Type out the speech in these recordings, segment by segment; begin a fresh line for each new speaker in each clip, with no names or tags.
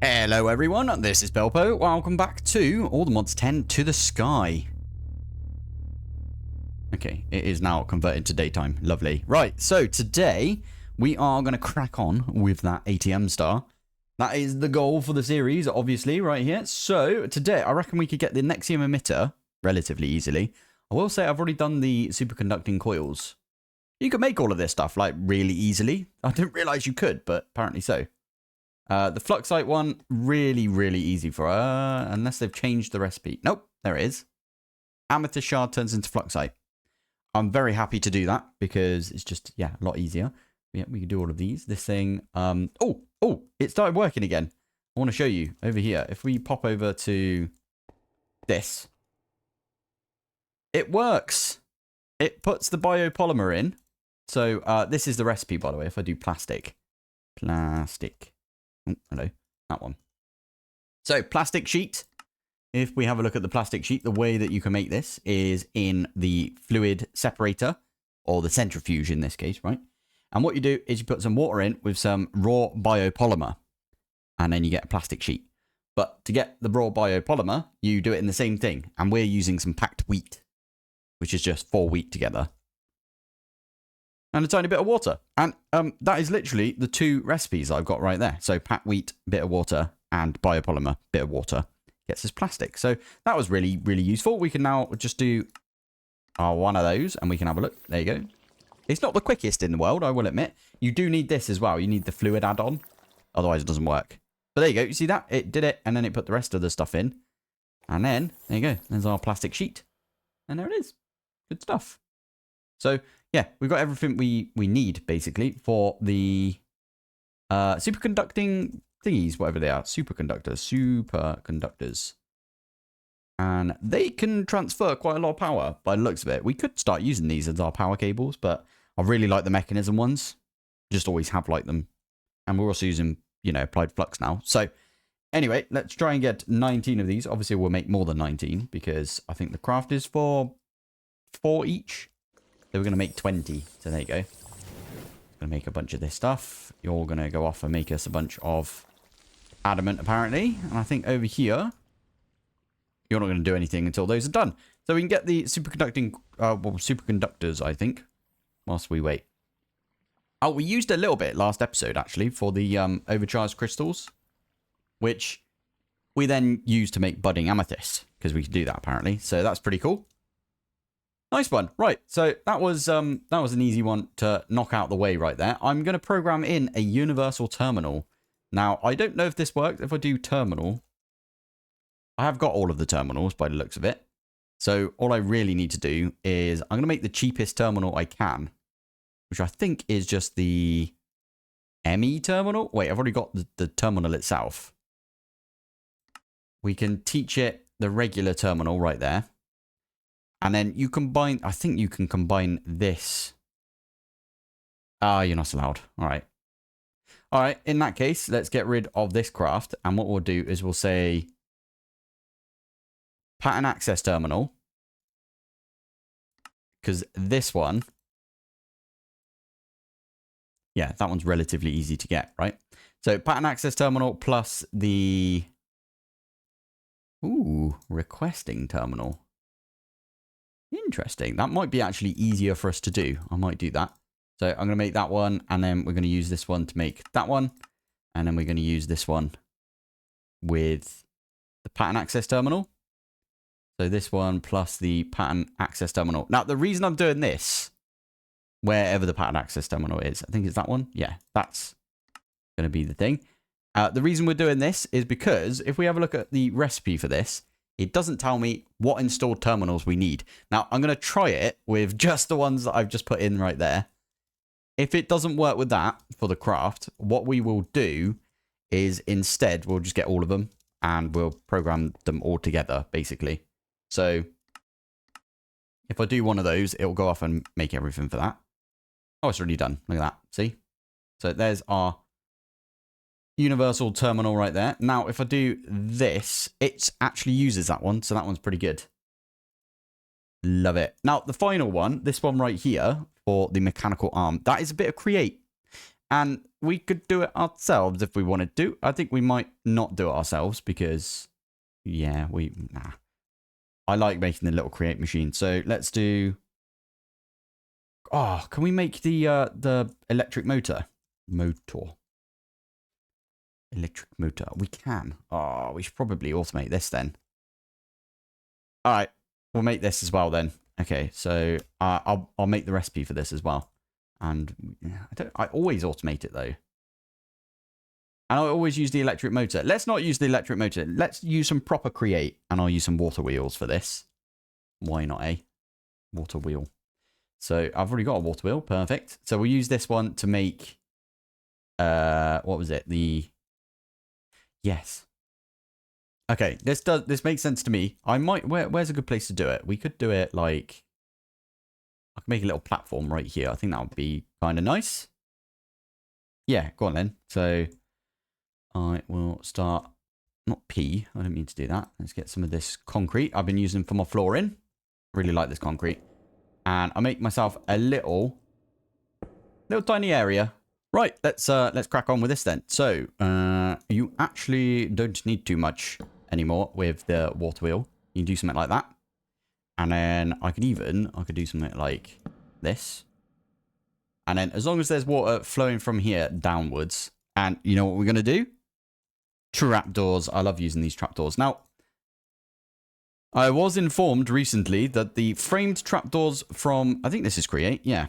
Hello everyone, this is Pilpoh. Welcome back to all the mods 10 to the sky. Okay, it is now converted to daytime. Lovely. Right, so today we are going to crack on with that ATM Star. That is the goal for the series, obviously, right here. So today I reckon we could get the Nexium emitter relatively easily. I will say I've already done the superconducting coils. You can make all of this stuff like really easily. I didn't realize you could, but apparently so. The Fluxite one, really easy for unless they've changed the recipe. Nope, there it is. Amethyst shard turns into Fluxite. I'm very happy to do that because it's just, yeah, a lot easier. Yeah, we can do all of these. This thing, oh, it started working again. I want to show you over here. If we pop over to this, it works. It puts the biopolymer in. So this is the recipe, by the way. If I do plastic. Oh, hello, that one. So plastic sheet. If we have a look at the plastic sheet, the way that you can make this is in the fluid separator, or the centrifuge in this case, right? And what you do is you put some water in with some raw biopolymer, and then you get a plastic sheet. But to get the raw biopolymer, you do it in the same thing. And we're using some packed wheat, which is just 4 wheat together. And a tiny bit of water. And that is literally the 2 recipes I've got right there. So packed wheat, bit of water, and biopolymer, bit of water. Gets us plastic. So that was really useful. We can now just do one of those and we can have a look. There you go. It's not the quickest in the world, I will admit. You do need this as well. You need the fluid add-on. Otherwise it doesn't work. But there you go. You see that? It did it and then it put the rest of the stuff in. And then, there you go. There's our plastic sheet. And there it is. Good stuff. So, yeah, we've got everything we need, basically, for the superconducting thingies, whatever they are. Superconductors. And they can transfer quite a lot of power by the looks of it. We could start using these as our power cables, but I really like the mechanism ones. Just always have liked them. And we're also using, you know, applied flux now. So, anyway, let's try and get 19 of these. Obviously, we'll make more than 19 because I think the craft is for 4 each. So we're going to make 20. So there you go. Going to make a bunch of this stuff. You're going to go off and make us a bunch of adamant, apparently. And I think over here, you're not going to do anything until those are done. So we can get the superconducting, superconductors, I think, whilst we wait. Oh, we used a little bit last episode, actually, for the overcharged crystals, which we then used to make budding amethyst, because we could do that, apparently. So that's pretty cool. Nice one. Right, so that was an easy one to knock out the way right there. I'm going to program in a universal terminal. Now, I don't know if this works. If I do terminal, I have got all of the terminals by the looks of it. So all I really need to do is I'm going to make the cheapest terminal I can, which I think is just the ME terminal. Wait, I've already got the terminal itself. We can teach it the regular terminal right there. And then you combine, I think you can combine this. You're not allowed. All right. All right. In that case, let's get rid of this craft. And what we'll do is we'll say pattern access terminal. Because this one, yeah, that one's relatively easy to get, right? So pattern access terminal plus the, requesting terminal. Interesting. That might be actually easier for us to do. I might do that. So I'm going to make that one, and then we're going to use this one to make that one. And then we're going to use this one with the pattern access terminal. So this one plus the pattern access terminal. Now, the reason I'm doing this, wherever the pattern access terminal is, I think it's that one. Yeah, that's going to be the thing. The reason we're doing this is because if we have a look at the recipe for this, it doesn't tell me what installed terminals we need. Now, I'm going to try it with just the ones that I've just put in right there. If it doesn't work with that for the craft, what we will do is instead, we'll just get all of them and we'll program them all together, basically. So if I do one of those, it'll go off and make everything for that. Oh, it's already done. Look at that. See? So there's our universal terminal right there. Now, if I do this, it actually uses that one. So that one's pretty good. Love it. Now, the final one, this one right here for the mechanical arm, that is a bit of create. And we could do it ourselves if we wanted to. I think we might not do it ourselves because, yeah, nah. I like making the little create machine. So let's do... Oh, can we make the electric motor? Electric motor. We can. Oh, we should probably automate this then. All right. We'll make this as well then. Okay, so I'll make the recipe for this as well. And I always automate it though. And I always use the electric motor. Let's not use the electric motor. Let's use some proper create. And I'll use some water wheels for this. Why not, eh? Water wheel. So I've already got a water wheel. Perfect. So we'll use this one to make... what was it? Yes. Okay, this makes sense to me. I might... Where's a good place to do it? We could do it like... I can make a little platform right here. I think that would be kind of nice. Yeah, go on then. So I will start... Not P. I don't mean to do that. Let's get some of this concrete I've been using for my flooring. Really like this concrete. And I'll make myself a little tiny area. Right, let's crack on with this then. So, you actually don't need too much anymore with the water wheel. You can do something like that. And then I could do something like this. And then as long as there's water flowing from here downwards. And you know what we're going to do? Trapdoors. I love using these trapdoors. Now, I was informed recently that the framed trapdoors from... I think this is Create, yeah.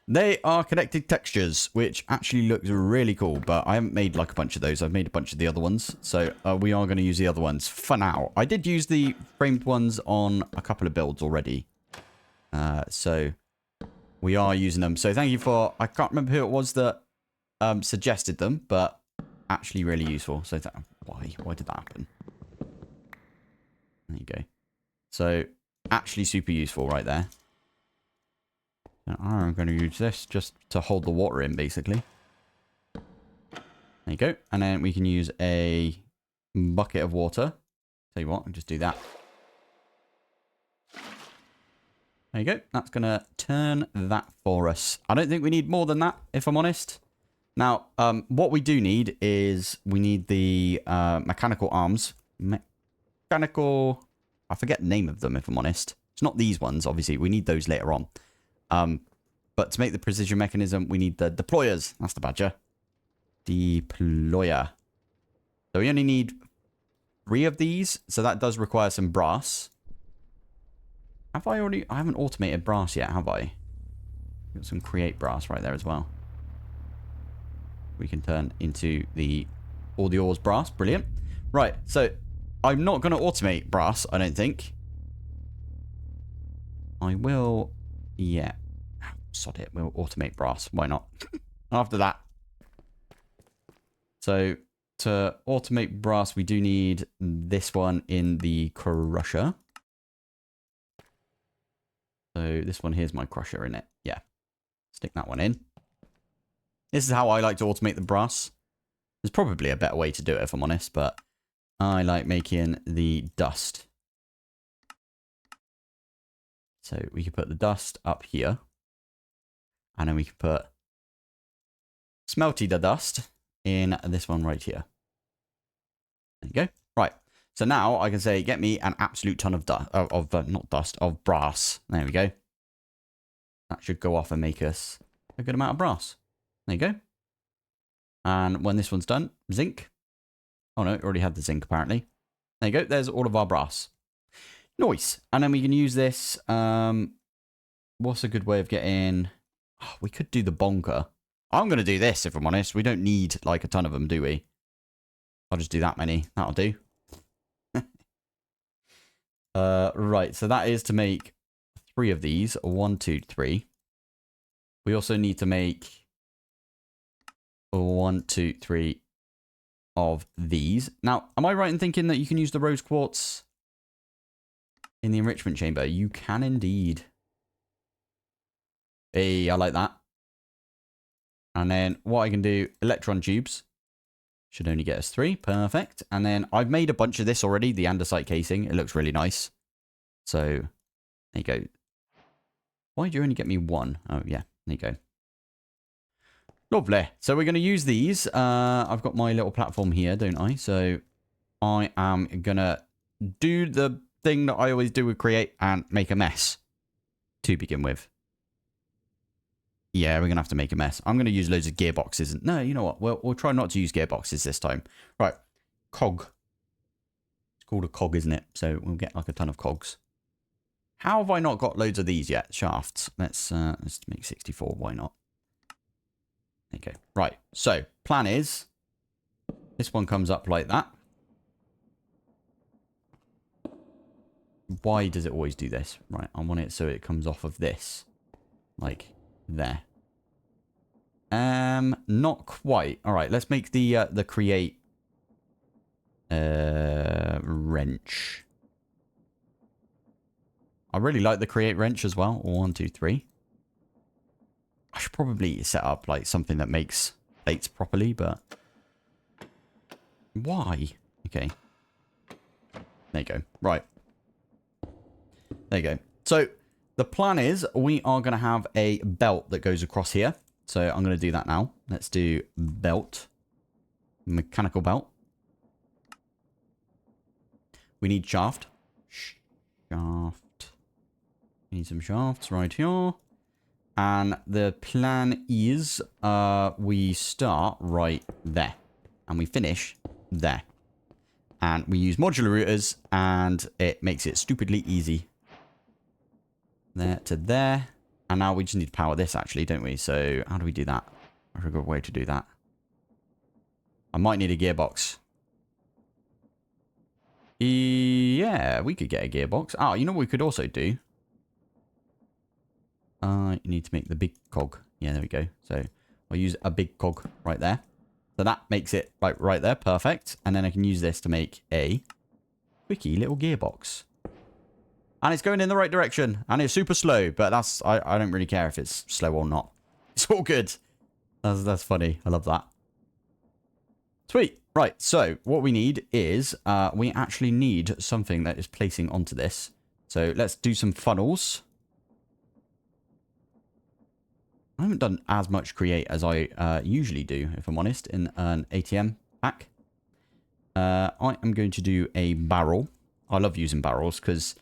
They are connected textures, which actually looks really cool, but I haven't made like a bunch of those. I've made a bunch of the other ones, so we are going to use the other ones for now. I did use the framed ones on a couple of builds already, so we are using them. So thank you for... I can't remember who it was that suggested them, but actually really useful. So why did that happen? There you go. So actually super useful right there. And I'm going to use this just to hold the water in, basically. There you go. And then we can use a bucket of water. Tell you what, I'll just do that. There you go. That's going to turn that for us. I don't think we need more than that, if I'm honest. Now, what we do need is we need the mechanical arms. Mechanical... I forget the name of them, if I'm honest. It's not these ones, obviously. We need those later on. But to make the precision mechanism, we need the deployers. That's the badger. Deployer. So we only need 3 of these. So that does require some brass. Have I already... I haven't automated brass yet, have I? Got some create brass right there as well. We can turn into all the ores brass. Brilliant. Right, so I'm not going to automate brass, I don't think. I will... Yeah. Sod it. We'll automate brass. Why not? After that. So, to automate brass, we do need this one in the crusher. So, this one here's my crusher in it. Yeah. Stick that one in. This is how I like to automate the brass. There's probably a better way to do it, if I'm honest, but I like making the dust. So we can put the dust up here. And then we can put smelty the dust in this one right here. There you go. Right. So now I can say, get me an absolute ton of of brass. There we go. That should go off and make us a good amount of brass. There you go. And when this one's done, zinc. Oh no, it already had the zinc apparently. There you go. There's all of our brass. Nice. And then we can use this. What's a good way of getting... Oh, we could do the bonker. I'm going to do this, if I'm honest. We don't need like a ton of them, do we? I'll just do that many. That'll do. Right. So that is to make 3 of these. 1, 2, 3. We also need to make 1, 2, 3 of these. Now, am I right in thinking that you can use the rose quartz in the enrichment chamber? You can indeed. Hey, I like that. And then what I can do, electron tubes. Should only get us 3. Perfect. And then I've made a bunch of this already, the andesite casing. It looks really nice. So, there you go. Why did you only get me 1? Oh, yeah. There you go. Lovely. So we're going to use these. I've got my little platform here, don't I? So I am going to do the thing that I always do with create and make a mess to begin with. Yeah, we're going to have to make a mess. I'm going to use loads of gearboxes. No, you know what? We'll try not to use gearboxes this time. Right. Cog. It's called a cog, isn't it? So we'll get like a ton of cogs. How have I not got loads of these yet? Shafts. Let's make 64. Why not? Okay. Right. So plan is this one comes up like that. Why does it always do this? Right. I want it so it comes off of this. Like there. Not quite. All right. Let's make the create wrench. I really like the create wrench as well. 1, 2, 3. I should probably set up like something that makes plates properly, but why? Okay. There you go. Right. There you go. So the plan is we are going to have a belt that goes across here. So I'm going to do that now. Let's do belt. Mechanical belt. We need shaft. Shaft. We need some shafts right here. And the plan is we start right there. And we finish there. And we use modular routers. And it makes it stupidly easy. There to there. And now we just need to power this actually, don't we? So how do we do that? What's a good way to do that? I might need a gearbox. Yeah, we could get a gearbox. Oh, you know what we could also do? You need to make the big cog. Yeah, there we go. So I'll use a big cog right there. So that makes it like right there. Perfect. And then I can use this to make a quickie little gearbox. And it's going in the right direction. And it's super slow. But that's I don't really care if it's slow or not. It's all good. That's funny. I love that. Sweet. Right. So what we need is we actually need something that is placing onto this. So let's do some funnels. I haven't done as much create as I usually do, if I'm honest, in an ATM pack. I am going to do a barrel. I love using barrels because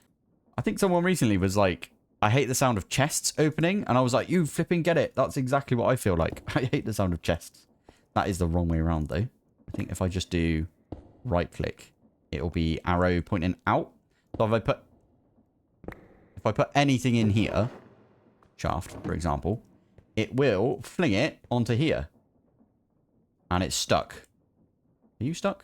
I think someone recently was like, I hate the sound of chests opening. And I was like, you flipping get it. That's exactly what I feel like. I hate the sound of chests. That is the wrong way around, though. I think if I just do right click, it'll be arrow pointing out. So if I put anything in here, shaft, for example, it will fling it onto here. And it's stuck. Are you stuck?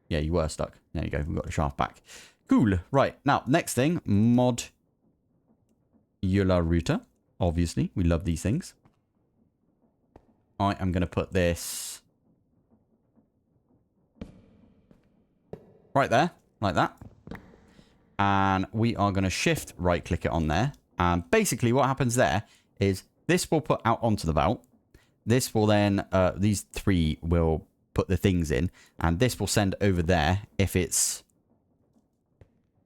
Yeah, you were stuck. There you go. We've got the shaft back. Cool. Right. Now, next thing. Modular router. Obviously. We love these things. I am going to put this right there. Like that. And we are going to shift right click it on there. And basically what happens there is this will put out onto the belt. This will then, these three will put the things in. And this will send over there if it's,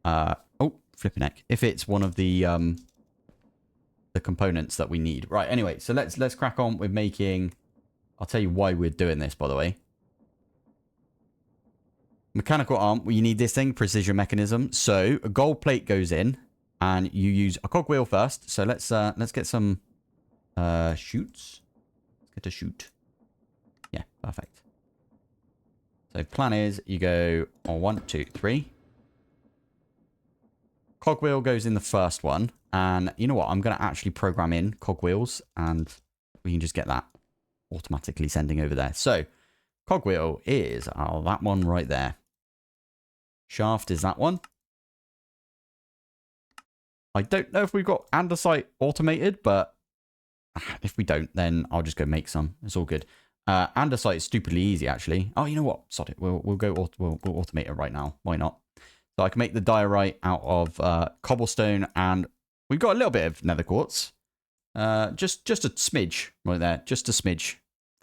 oh, flipping heck. If it's one of the components that we need. Right, anyway, so let's crack on with making, I'll tell you why we're doing this, by the way. Mechanical arm, well, you need this thing, precision mechanism. So a gold plate goes in and you use a cogwheel first. So let's get some shoots. Let's get a shoot. Yeah, perfect. So plan is you go on 1, 2, 3. Cogwheel goes in the first one. And you know what? I'm going to actually program in cogwheels and we can just get that automatically sending over there. So cogwheel is that one right there. Shaft is that one. I don't know if we've got andesite automated, but if we don't, then I'll just go make some. It's all good. Andesite is stupidly easy, actually. Oh, you know what? Sod it. We'll automate it right now. Why not? So I can make the diorite out of cobblestone, and we've got a little bit of nether quartz. Just a smidge right there. Just a smidge.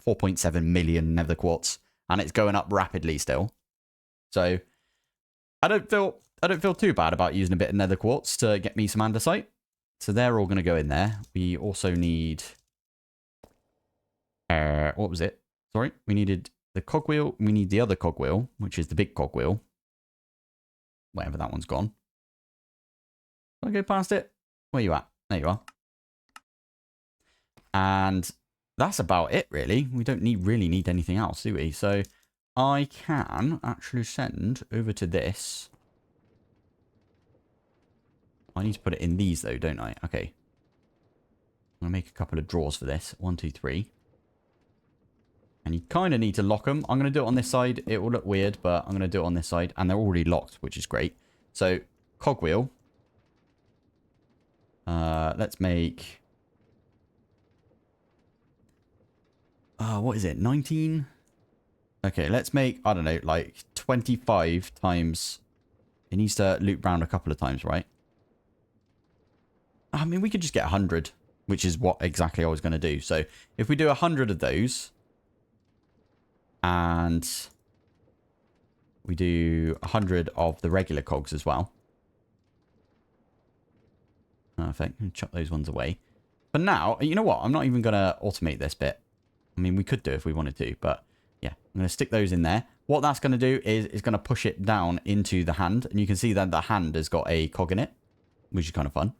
4.7 million nether quartz, and it's going up rapidly still. So I don't feel too bad about using a bit of nether quartz to get me some andesite. So they're all going to go in there. We also need What was it? Sorry, we needed the cogwheel. We need the other cogwheel, which is the big cogwheel. Whatever that one's gone. I'll go past it. Where you at? There you are. And that's about it, really. We don't really need anything else, do we? So I can actually send over to this. I need to put it in these, though, don't I? Okay. I'm going to make a couple of drawers for this. 1, 2, 3. And you kind of need to lock them. I'm going to do it on this side. It will look weird, but I'm going to do it on this side. And they're already locked, which is great. So, cogwheel. Let's make... what is it? 19? Okay, let's make, I don't know, like 25 times... It needs to loop round a couple of times, right? I mean, we could just get 100, which is what exactly I was going to do. So, if we do 100 of those... And we do 100 of the regular cogs as well. Perfect. Chuck those ones away. But now, you know what? I'm not even going to automate this bit. I mean, we could do if we wanted to, but yeah, I'm going to stick those in there. What that's going to do is it's going to push it down into the hand. And you can see that the hand has got a cog in it, which is kind of fun.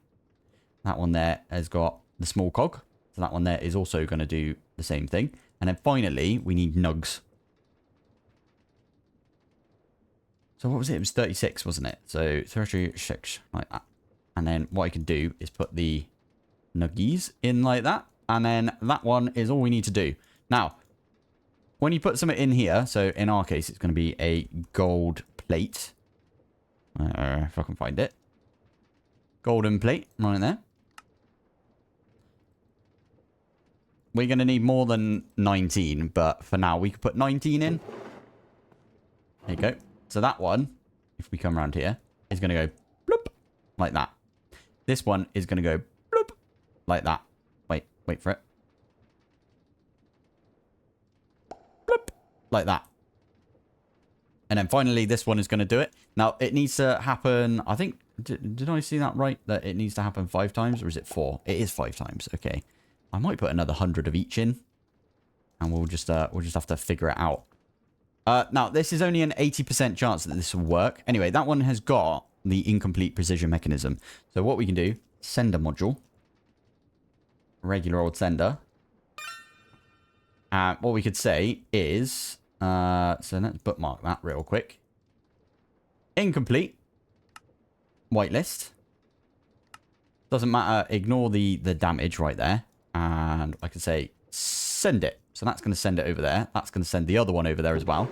That one there has got the small cog. So that one there is also going to do the same thing. And then finally, we need nugs. So what was it? It was 36, wasn't it? So 36, like that. And then what I can do is put the nuggies in like that. And then that one is all we need to do. Now, when you put something in here, so in our case, it's going to be a gold plate. If I can find it. Golden plate, right there. We're going to need more than 19, but for now, we can put 19 in. There you go. So that one, if we come around here, is going to go bloop, like that. This one is going to go bloop, like that. Wait for it. Bloop, like that. And then finally, this one is going to do it. Now, it needs to happen, I think, did I see that right? That it needs to happen 5 times, or is it 4? It is 5 times, okay. I might put another 100 of each in. And we'll just have to figure it out. Now, this is only an 80% chance that this will work. Anyway, that one has got the incomplete precision mechanism. So what we can do, sender module. Regular old sender. What we could say is... so let's bookmark that real quick. Incomplete. Whitelist. Doesn't matter. Ignore the damage right there. And I can say send it. So that's going to send it over there. That's going to send the other one over there as well.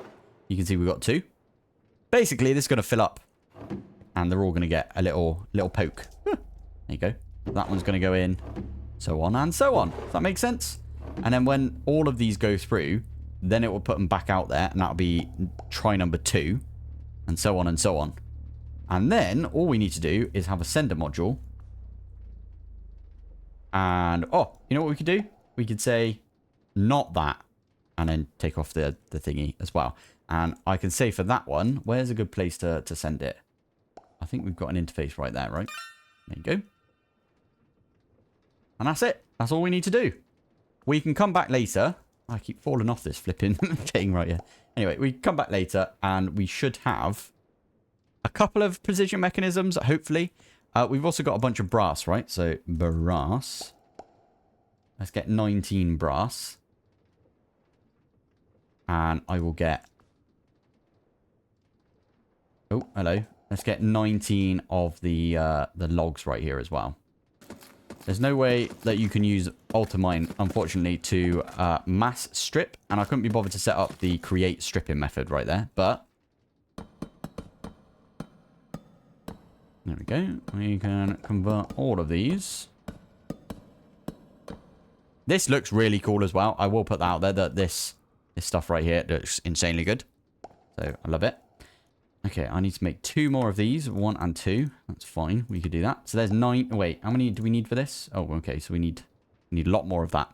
You can see we've got 2. Basically, this is going to fill up. And they're all going to get a little poke. There you go. That one's going to go in. So on and so on. Does that make sense? And then when all of these go through, then it will put them back out there. And that'll be try number 2. And so on and so on. And then all we need to do is have a sender module. And, oh, you know what we could do? We could say... not that, and then take off the thingy as well. And I can say for that one, where's a good place to send it? I think we've got an interface right there, right? There you go. And that's it. That's all we need to do. We can come back later. I keep falling off this flipping thing right here. Anyway, we come back later, and we should have a couple of precision mechanisms, hopefully. We've also got a bunch of brass, right? So, brass. Let's get 19 brass. And I will get... oh, hello. Let's get 19 of the logs right here as well. There's no way that you can use Ultimine, unfortunately, to mass strip. And I couldn't be bothered to set up the create stripping method right there. But... there we go. We can convert all of these. This looks really cool as well. I will put that out there that this stuff right here looks insanely good. So, I love it. Okay, I need to make 2 more of these. 1 and 2. That's fine. We could do that. So, there's 9. Wait, how many do we need for this? Oh, okay. So, we need a lot more of that.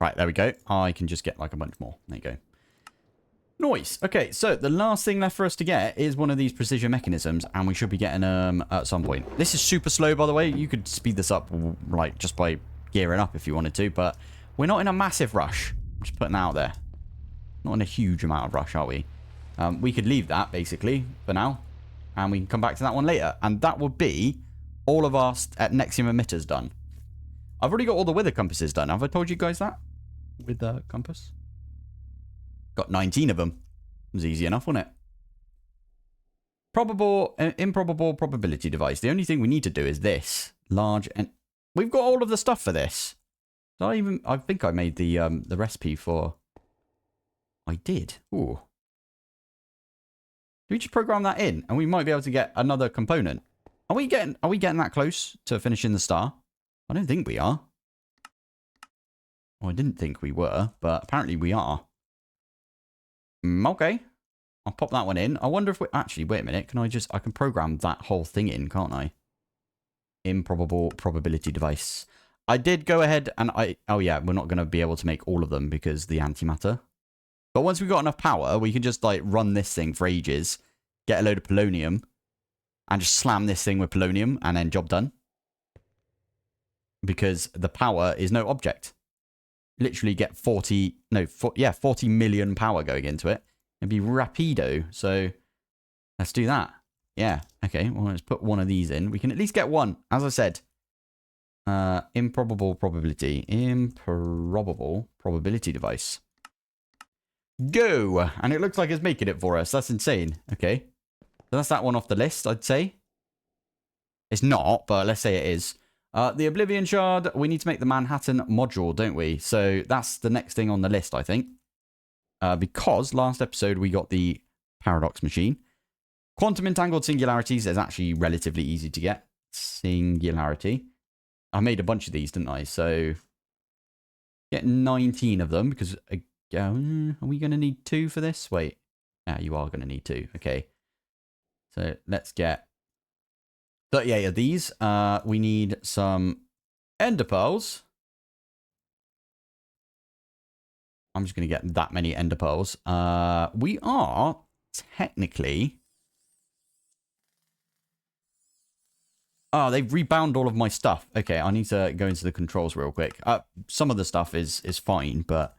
Right, there we go. I can just get like a bunch more. There you go. Nice. Okay, so the last thing left for us to get is one of these precision mechanisms, and we should be getting them at some point. This is super slow, by the way. You could speed this up, like, just by gearing up if you wanted to, but we're not in a massive rush. just putting that out there. Not in a huge amount of rush, are we? We could leave that, basically, for now. And we can come back to that one later. And that would be all of our Nexium emitters done. I've already got all the wither compasses done. Have I told you guys that? With the compass? Got 19 of them. It was easy enough, wasn't it? Probable, improbable probability device. The only thing we need to do is this. Large and... We've got all of the stuff for this. I think I made the recipe for... I did. Ooh. Do we just program that in? And we might be able to get another component. Are we getting that close to finishing the star? I don't think we are. Well, I didn't think we were, but apparently we are. Okay. I'll pop that one in. I wonder if we... Actually, wait a minute. I can program that whole thing in, can't I? Improbable probability device. I did go ahead and Oh, yeah. We're not going to be able to make all of them because the antimatter. But once we've got enough power, we can just, like, run this thing for ages. Get a load of polonium. And just slam this thing with polonium. And then job done. Because the power is no object. Literally get 40 million power going into it. It'd be rapido. So let's do that. Yeah. Okay. Well, let's put one of these in. We can at least get one. As I said, improbable probability device. Go. And it looks like it's making it for us. That's insane. Okay. So that's that one off the list, I'd say. It's not, but let's say it is. The Oblivion Shard, we need to make the Manhattan module, don't we? So that's the next thing on the list, I think. Because last episode we got the Paradox Machine. Quantum Entangled Singularities is actually relatively easy to get. Singularity. I made a bunch of these, didn't I? So get 19 of them because... are we going to need 2 for this? Wait. Yeah, you are going to need 2. Okay. So let's get 38 of these. We need some ender pearls. I'm just going to get that many ender pearls. We are technically... Oh, they've rebound all of my stuff. Okay, I need to go into the controls real quick. Some of the stuff is fine, but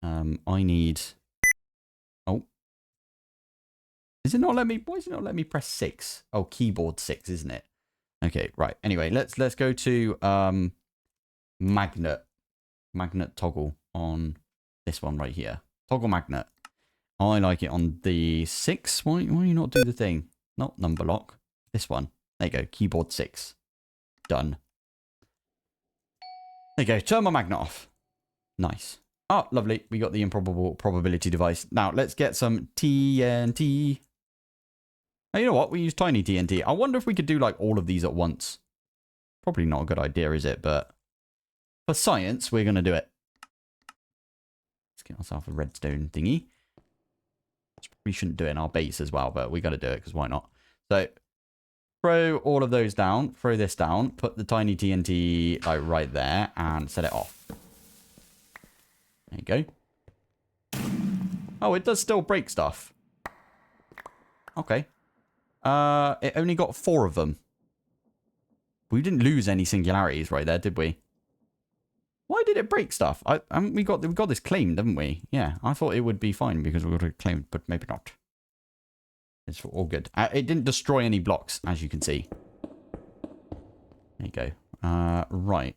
I need... Oh. Is it not letting me... Why is it not letting me press 6? Oh, keyboard 6, isn't it? Okay, right. Anyway, let's go to magnet toggle on this one right here. Toggle magnet. I like it on the 6. Why you not do the thing? Not number lock. This one. There you go. Keyboard 6. Done. There you go. Turn my magnet off. Nice. Oh, lovely. We got the improbable probability device. Now, let's get some TNT. Oh, you know what? We use tiny TNT. I wonder if we could do, like, all of these at once. Probably not a good idea, is it? But for science, we're going to do it. Let's get ourselves a redstone thingy. We shouldn't do it in our base as well, but we got to do it because why not? So, throw all of those down. Throw this down. Put the tiny TNT, like, right there and set it off. There you go. Oh, it does still break stuff. Okay. It only got 4 of them. We didn't lose any singularities right there, did we? Why did it break stuff? We got this claimed, haven't we? Yeah, I thought it would be fine because we got it claimed, but maybe not. It's all good. It didn't destroy any blocks, as you can see. There you go. Right.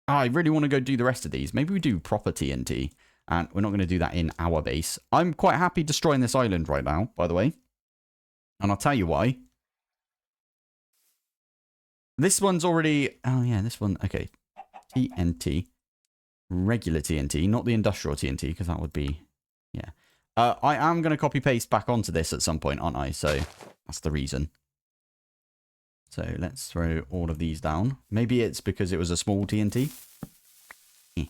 I really want to go do the rest of these. Maybe we do proper TNT. And we're not going to do that in our base. I'm quite happy destroying this island right now, by the way. And I'll tell you why. This one's already... Oh, yeah, this one... Okay. TNT. Regular TNT, not the industrial TNT, because that would be... Yeah. I am going to copy-paste back onto this at some point, aren't I? So, that's the reason. So, let's throw all of these down. Maybe it's because it was a small TNT. I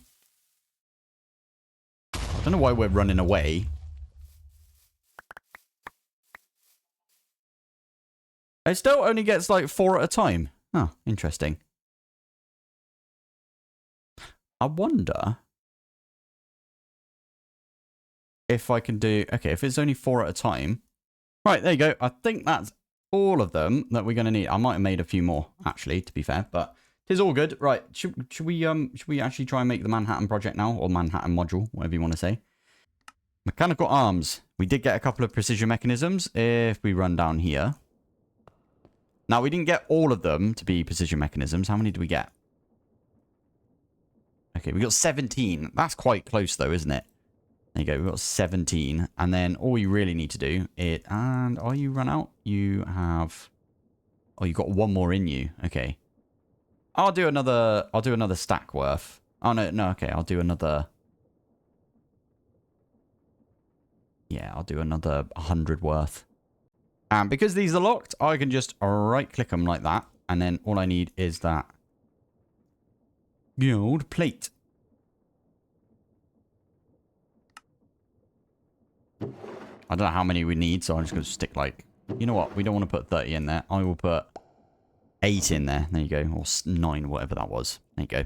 don't know why we're running away. It still only gets like 4 at a time. Oh, interesting. I wonder if I can do... Okay, if it's only 4 at a time. Right, there you go. I think that's all of them that we're going to need. I might have made a few more, actually, to be fair. But 'Tis all good. Right. Should we actually try and make the Manhattan project now? Or Manhattan module, whatever you want to say. Mechanical arms. We did get a couple of precision mechanisms. If we run down here. Now, we didn't get all of them to be precision mechanisms. How many do we get? Okay, we got 17. That's quite close, though, isn't it? There you go. We've got 17. And then all you really need to do is... And are you run out? You have... Oh, you got one more in you. Okay. I'll do another stack worth. Oh, no, okay. I'll do another... Yeah, I'll do another 100 worth. And because these are locked, I can just right-click them like that. And then all I need is that gold plate. I don't know how many we need, so I'm just going to stick like... You know what? We don't want to put 30 in there. I will put 8 in there. There you go. Or 9, whatever that was. There you go.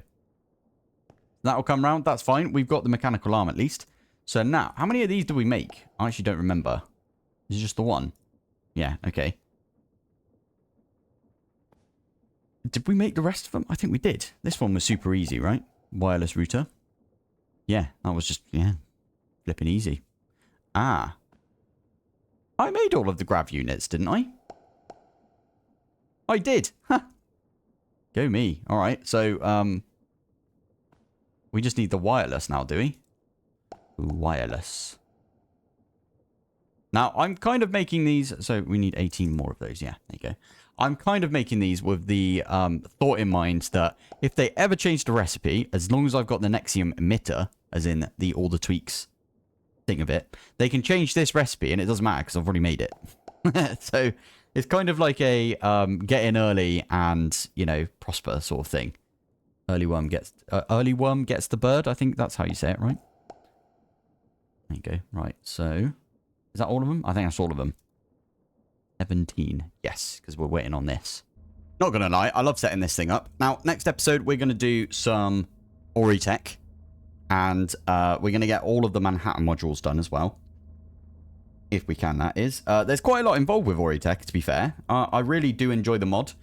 That'll come round. That's fine. We've got the mechanical arm at least. So now, how many of these do we make? I actually don't remember. Is it just the one? Yeah, okay. Did we make the rest of them? I think we did. This one was super easy, right? Wireless router. Yeah, that was just, yeah, flipping easy. Ah. I made all of the grav units, didn't I? I did. Huh. Go me. All right, so, we just need the wireless now, do we? Wireless. Now, I'm kind of making these... So, we need 18 more of those. Yeah, there you go. I'm kind of making these with the thought in mind that if they ever change the recipe, as long as I've got the Nexium emitter, as in all the tweaks thing of it, they can change this recipe and it doesn't matter because I've already made it. So, it's kind of like a get in early and, you know, prosper sort of thing. Early worm gets the bird. I think that's how you say it, right? There you go. Right, so... Is that all of them? I think that's all of them. 17. Yes, because we're waiting on this. Not going to lie, I love setting this thing up. Now, next episode, we're going to do some Ori tech. And we're going to get all of the Manhattan modules done as well. If we can, that is. There's quite a lot involved with Ori tech, to be fair. I really do enjoy the mod.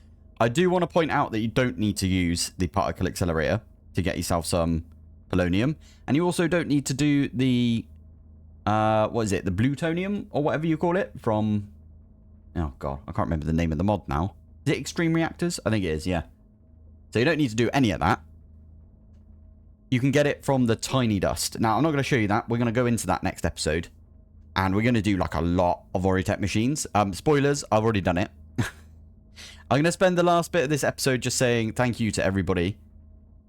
I do want to point out that you don't need to use the particle accelerator to get yourself some polonium. And you also don't need to do the... what is it? The plutonium or whatever you call it from... Oh, God. I can't remember the name of the mod now. Is it Extreme Reactors? I think it is, yeah. So you don't need to do any of that. You can get it from the tiny dust. Now, I'm not going to show you that. We're going to go into that next episode. And we're going to do, like, a lot of Oritech machines. Spoilers, I've already done it. I'm going to spend the last bit of this episode just saying thank you to everybody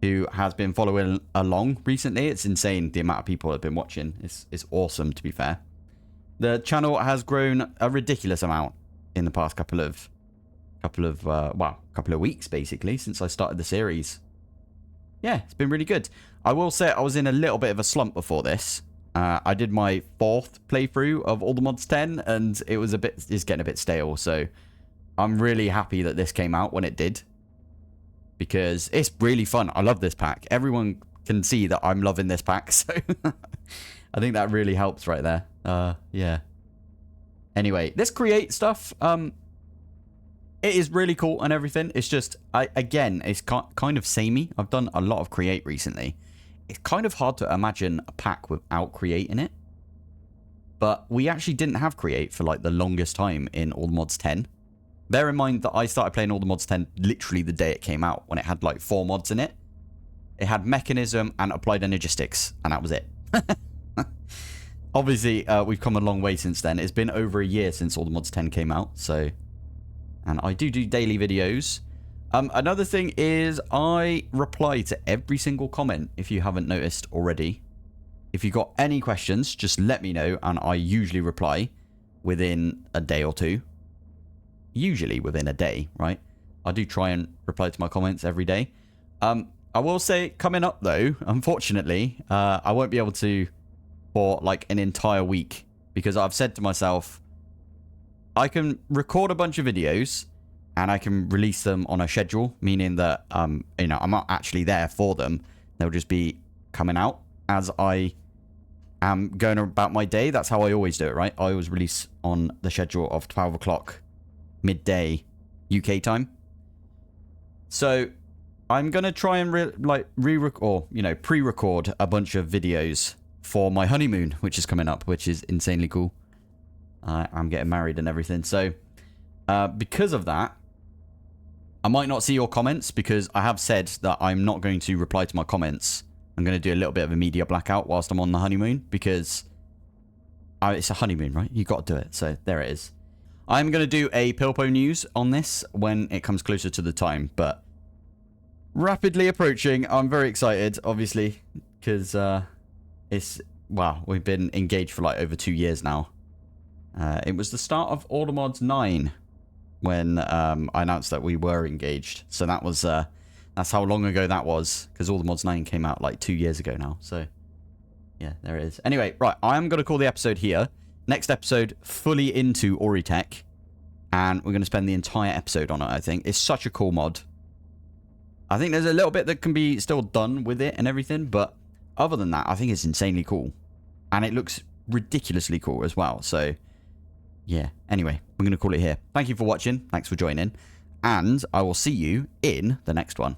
who has been following along recently. It's insane the amount of people that have been watching. It's awesome, to be fair. The channel has grown a ridiculous amount in the past couple of weeks, basically, since I started the series. Yeah, it's been really good. I will say I was in a little bit of a slump before this. I did my 4th playthrough of All the Mods 10, and it's getting a bit stale, so I'm really happy that this came out when it did. Because it's really fun. I love this pack. Everyone can see that I'm loving this pack. So I think that really helps right there. Yeah. Anyway, this create stuff, it is really cool and everything. It's just, again, it's kind of samey. I've done a lot of create recently. It's kind of hard to imagine a pack without create in it. But we actually didn't have create for like the longest time in All the Mods 10. Bear in mind that I started playing All the Mods 10 literally the day it came out, when it had like 4 mods in it. It had Mechanism and Applied Energistics, and that was it. Obviously, we've come a long way since then. It's been over a year since All the Mods 10 came out, so... And I do daily videos. Another thing is I reply to every single comment, if you haven't noticed already. If you've got any questions, just let me know, and I usually reply within a day or two. Usually within a day, right? I do try and reply to my comments every day. I will say, coming up though, unfortunately, I won't be able to for like an entire week, because I've said to myself, I can record a bunch of videos and I can release them on a schedule, meaning that, you know, I'm not actually there for them. They'll just be coming out as I am going about my day. That's how I always do it, right? I always release on the schedule of 12 o'clock midday UK time. So I'm going to try and pre-record a bunch of videos for my honeymoon, which is coming up, which is insanely cool. I'm getting married and everything. So because of that, I might not see your comments because I have said that I'm not going to reply to my comments. I'm going to do a little bit of a media blackout whilst I'm on the honeymoon because it's a honeymoon, right? You got to do it. So there it is. I'm going to do a Pilpoh news on this when it comes closer to the time, but rapidly approaching. I'm very excited, obviously, because wow, we've been engaged for like over 2 years now. It was the start of Order Mods 9 when I announced that we were engaged. So that was that's how long ago that was, because Order Mods 9 came out like 2 years ago now. So yeah, there it is. Anyway, right, I'm going to call the episode here. Next episode, fully into Oritech, and we're going to spend the entire episode on it, I think. It's such a cool mod. I think there's a little bit that can be still done with it and everything, but other than that, I think it's insanely cool. And it looks ridiculously cool as well, so yeah. Anyway, we're going to call it here. Thank you for watching. Thanks for joining. And I will see you in the next one.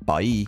Bye.